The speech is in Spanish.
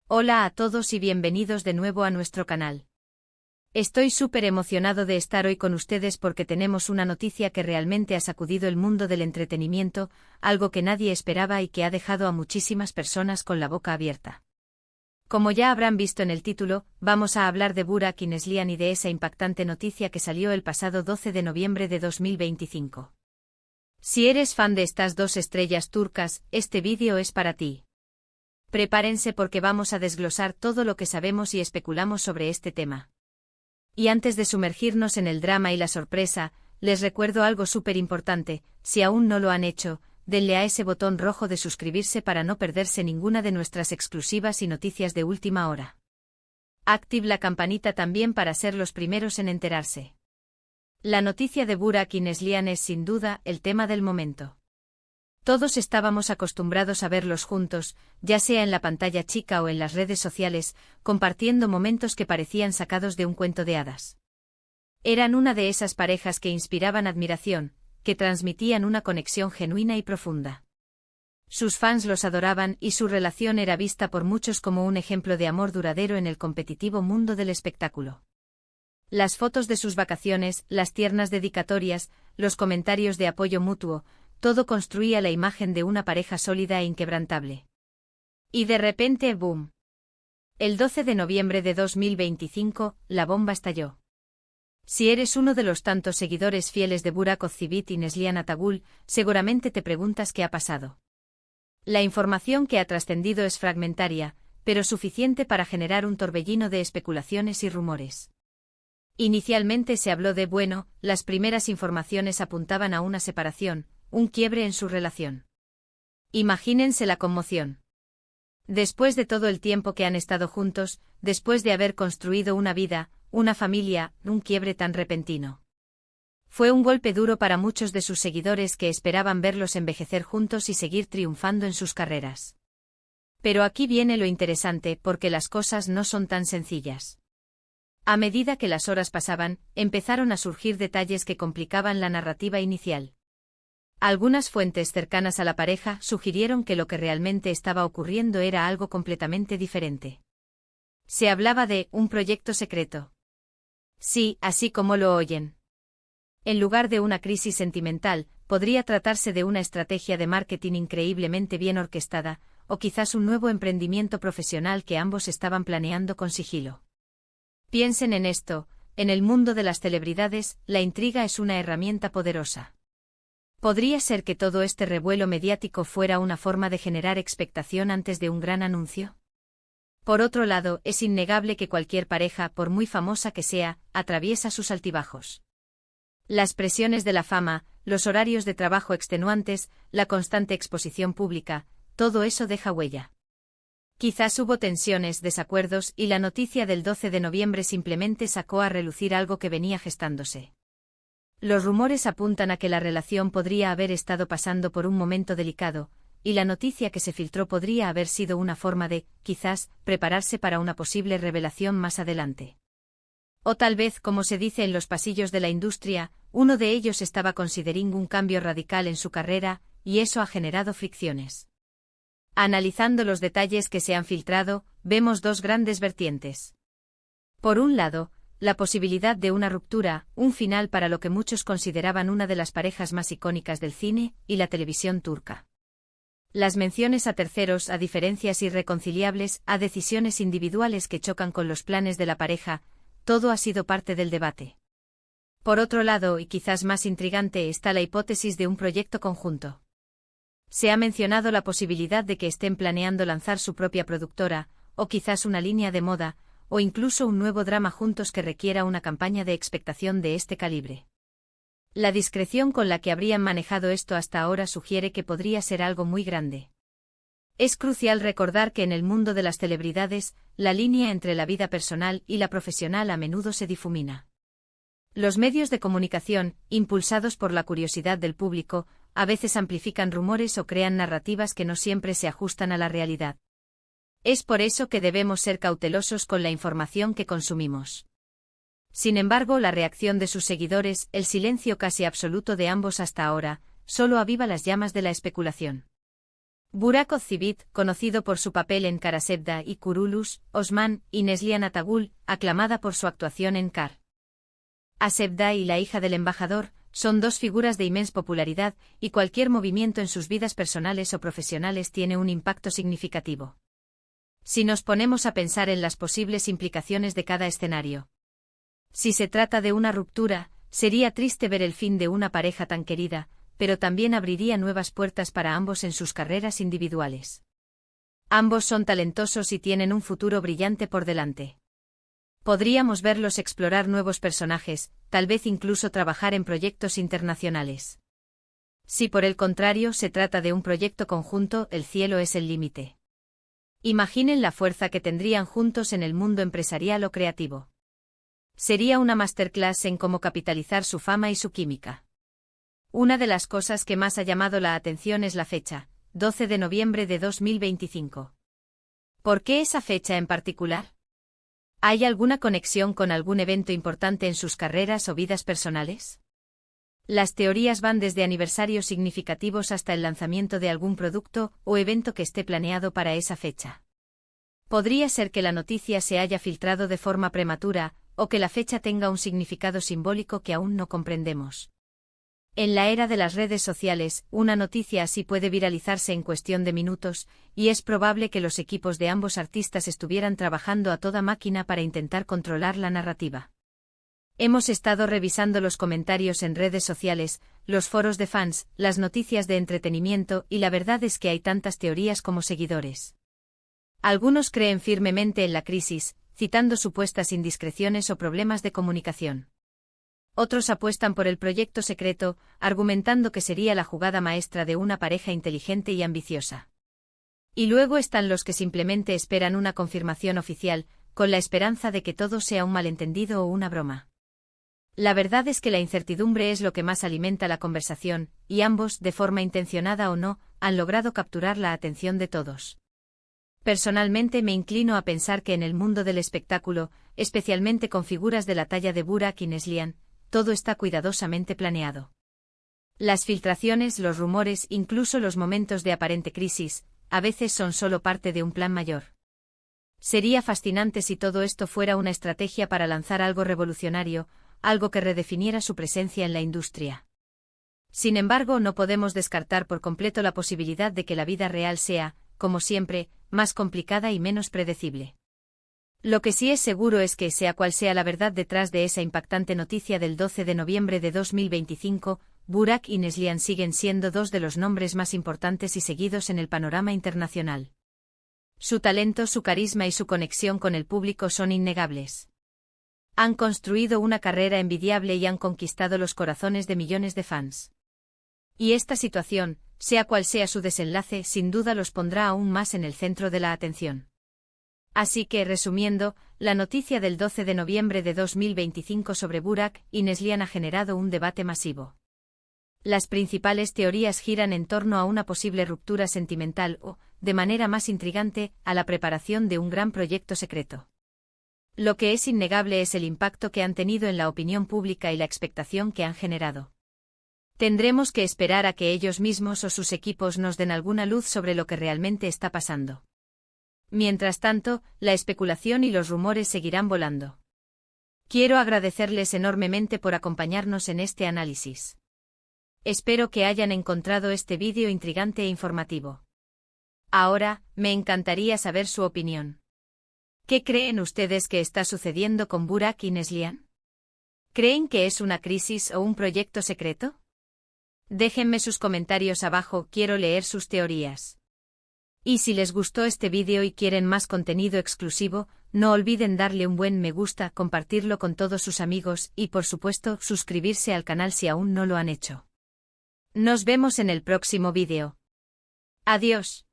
Hola a todos y bienvenidos de nuevo a nuestro canal. Estoy súper emocionado de estar hoy con ustedes porque tenemos una noticia que realmente ha sacudido el mundo del entretenimiento, algo que nadie esperaba y que ha dejado a muchísimas personas con la boca abierta. Como ya habrán visto en el título, vamos a hablar de Burak Yılmaz y de esa impactante noticia que salió el pasado 12 de noviembre de 2025. Si eres fan de estas dos estrellas turcas, este vídeo es para ti. Prepárense porque vamos a desglosar todo lo que sabemos y especulamos sobre este tema. Y antes de sumergirnos en el drama y la sorpresa, les recuerdo algo súper importante: si aún no lo han hecho, denle a ese botón rojo de suscribirse para no perderse ninguna de nuestras exclusivas y noticias de última hora. Active la campanita también para ser los primeros en enterarse. La noticia de Burak Yılmaz es sin duda el tema del momento. Todos estábamos acostumbrados a verlos juntos, ya sea en la pantalla chica o en las redes sociales, compartiendo momentos que parecían sacados de un cuento de hadas. Eran una de esas parejas que inspiraban admiración, que transmitían una conexión genuina y profunda. Sus fans los adoraban y su relación era vista por muchos como un ejemplo de amor duradero en el competitivo mundo del espectáculo. Las fotos de sus vacaciones, las tiernas dedicatorias, los comentarios de apoyo mutuo, todo construía la imagen de una pareja sólida e inquebrantable. Y de repente, ¡boom! El 12 de noviembre de 2025, la bomba estalló. Si eres uno de los tantos seguidores fieles de Burak Özçivit y Neslihan Atagül, seguramente te preguntas qué ha pasado. La información que ha trascendido es fragmentaria, pero suficiente para generar un torbellino de especulaciones y rumores. Inicialmente se habló de las primeras informaciones apuntaban a una separación, un quiebre en su relación. Imagínense la conmoción. Después de todo el tiempo que han estado juntos, después de haber construido una vida, una familia, un quiebre tan repentino. Fue un golpe duro para muchos de sus seguidores que esperaban verlos envejecer juntos y seguir triunfando en sus carreras. Pero aquí viene lo interesante, porque las cosas no son tan sencillas. A medida que las horas pasaban, empezaron a surgir detalles que complicaban la narrativa inicial. Algunas fuentes cercanas a la pareja sugirieron que lo que realmente estaba ocurriendo era algo completamente diferente. Se hablaba de un proyecto secreto. Sí, así como lo oyen. En lugar de una crisis sentimental, podría tratarse de una estrategia de marketing increíblemente bien orquestada, o quizás un nuevo emprendimiento profesional que ambos estaban planeando con sigilo. Piensen en esto: en el mundo de las celebridades, la intriga es una herramienta poderosa. ¿Podría ser que todo este revuelo mediático fuera una forma de generar expectación antes de un gran anuncio? Por otro lado, es innegable que cualquier pareja, por muy famosa que sea, atraviesa sus altibajos. Las presiones de la fama, los horarios de trabajo extenuantes, la constante exposición pública, todo eso deja huella. Quizás hubo tensiones, desacuerdos, y la noticia del 12 de noviembre simplemente sacó a relucir algo que venía gestándose. Los rumores apuntan a que la relación podría haber estado pasando por un momento delicado, y la noticia que se filtró podría haber sido una forma de, quizás, prepararse para una posible revelación más adelante. O tal vez, como se dice en los pasillos de la industria, uno de ellos estaba considerando un cambio radical en su carrera, y eso ha generado fricciones. Analizando los detalles que se han filtrado, vemos dos grandes vertientes. Por un lado, la posibilidad de una ruptura, un final para lo que muchos consideraban una de las parejas más icónicas del cine y la televisión turca. Las menciones a terceros, a diferencias irreconciliables, a decisiones individuales que chocan con los planes de la pareja, todo ha sido parte del debate. Por otro lado, y quizás más intrigante, está la hipótesis de un proyecto conjunto. Se ha mencionado la posibilidad de que estén planeando lanzar su propia productora, o quizás una línea de moda, o incluso un nuevo drama juntos que requiera una campaña de expectación de este calibre. La discreción con la que habrían manejado esto hasta ahora sugiere que podría ser algo muy grande. Es crucial recordar que en el mundo de las celebridades, la línea entre la vida personal y la profesional a menudo se difumina. Los medios de comunicación, impulsados por la curiosidad del público, a veces amplifican rumores o crean narrativas que no siempre se ajustan a la realidad. Es por eso que debemos ser cautelosos con la información que consumimos. Sin embargo, la reacción de sus seguidores, el silencio casi absoluto de ambos hasta ahora, solo aviva las llamas de la especulación. Burak Ozcivit, conocido por su papel en Karasevda y Kurulus, Osman, y Neslihan Atagul, aclamada por su actuación en Kar. Asevda y la hija del embajador, son dos figuras de inmensa popularidad, y cualquier movimiento en sus vidas personales o profesionales tiene un impacto significativo. Si nos ponemos a pensar en las posibles implicaciones de cada escenario. Si se trata de una ruptura, sería triste ver el fin de una pareja tan querida, pero también abriría nuevas puertas para ambos en sus carreras individuales. Ambos son talentosos y tienen un futuro brillante por delante. Podríamos verlos explorar nuevos personajes, tal vez incluso trabajar en proyectos internacionales. Si por el contrario se trata de un proyecto conjunto, el cielo es el límite. Imaginen la fuerza que tendrían juntos en el mundo empresarial o creativo. Sería una masterclass en cómo capitalizar su fama y su química. Una de las cosas que más ha llamado la atención es la fecha, 12 de noviembre de 2025. ¿Por qué esa fecha en particular? ¿Hay alguna conexión con algún evento importante en sus carreras o vidas personales? Las teorías van desde aniversarios significativos hasta el lanzamiento de algún producto o evento que esté planeado para esa fecha. Podría ser que la noticia se haya filtrado de forma prematura, o que la fecha tenga un significado simbólico que aún no comprendemos. En la era de las redes sociales, una noticia así puede viralizarse en cuestión de minutos, y es probable que los equipos de ambos artistas estuvieran trabajando a toda máquina para intentar controlar la narrativa. Hemos estado revisando los comentarios en redes sociales, los foros de fans, las noticias de entretenimiento, y la verdad es que hay tantas teorías como seguidores. Algunos creen firmemente en la crisis, citando supuestas indiscreciones o problemas de comunicación. Otros apuestan por el proyecto secreto, argumentando que sería la jugada maestra de una pareja inteligente y ambiciosa. Y luego están los que simplemente esperan una confirmación oficial, con la esperanza de que todo sea un malentendido o una broma. La verdad es que la incertidumbre es lo que más alimenta la conversación, y ambos, de forma intencionada o no, han logrado capturar la atención de todos. Personalmente me inclino a pensar que en el mundo del espectáculo, especialmente con figuras de la talla de Burak y Neslihan, todo está cuidadosamente planeado. Las filtraciones, los rumores, incluso los momentos de aparente crisis, a veces son solo parte de un plan mayor. Sería fascinante si todo esto fuera una estrategia para lanzar algo revolucionario, algo que redefiniera su presencia en la industria. Sin embargo, no podemos descartar por completo la posibilidad de que la vida real sea, como siempre, más complicada y menos predecible. Lo que sí es seguro es que, sea cual sea la verdad detrás de esa impactante noticia del 12 de noviembre de 2025, Burak y Neslihan siguen siendo dos de los nombres más importantes y seguidos en el panorama internacional. Su talento, su carisma y su conexión con el público son innegables. Han construido una carrera envidiable y han conquistado los corazones de millones de fans. Y esta situación, sea cual sea su desenlace, sin duda los pondrá aún más en el centro de la atención. Así que, resumiendo, la noticia del 12 de noviembre de 2025 sobre Burak y Neslihan ha generado un debate masivo. Las principales teorías giran en torno a una posible ruptura sentimental o, de manera más intrigante, a la preparación de un gran proyecto secreto. Lo que es innegable es el impacto que han tenido en la opinión pública y la expectación que han generado. Tendremos que esperar a que ellos mismos o sus equipos nos den alguna luz sobre lo que realmente está pasando. Mientras tanto, la especulación y los rumores seguirán volando. Quiero agradecerles enormemente por acompañarnos en este análisis. Espero que hayan encontrado este vídeo intrigante e informativo. Ahora, me encantaría saber su opinión. ¿Qué creen ustedes que está sucediendo con Burak y Neslihan? ¿Creen que es una crisis o un proyecto secreto? Déjenme sus comentarios abajo, quiero leer sus teorías. Y si les gustó este vídeo y quieren más contenido exclusivo, no olviden darle un buen me gusta, compartirlo con todos sus amigos y, por supuesto, suscribirse al canal si aún no lo han hecho. Nos vemos en el próximo vídeo. Adiós.